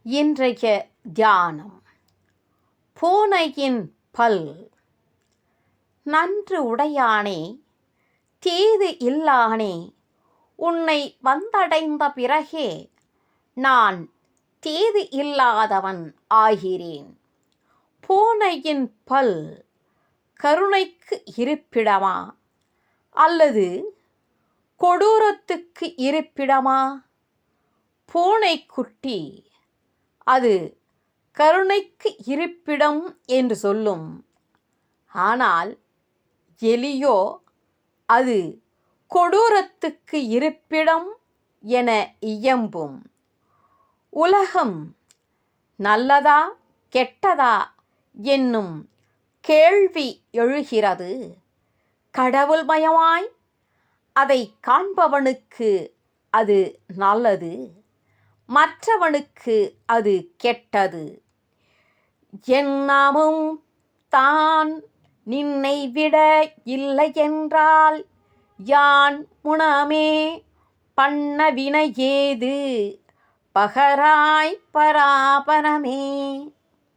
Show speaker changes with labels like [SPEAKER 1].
[SPEAKER 1] இன்றைய தியானம். பூனையின் பல். நன்று உடையானே, தீது இல்லானே, உன்னை வந்தடைந்த பிறகே நான் தீது இல்லாதவன் ஆகிறேன். பூனையின் பல் கருணைக்கு இருப்பிடமா அல்லது கொடூரத்துக்கு இருப்பிடமா? பூனைக்குட்டி அது கருணைக்கு இருப்பிடம் என்று சொல்லும். ஆனால் எலியோ அது கொடூரத்துக்கு இருப்பிடம் என இயம்பும். உலகம் நல்லதா கெட்டதா என்னும் கேள்வி எழுகிறது. கடவுள்மயமாய் அதை காண்பவனுக்கு அது நல்லது, மற்றவனுக்கு அது கெட்டது. எண்ணமும் தான் நின்னை விட இல்லை என்றால் யான் முனமே பண்ண வினை ஏது பகராய் பராபரமே.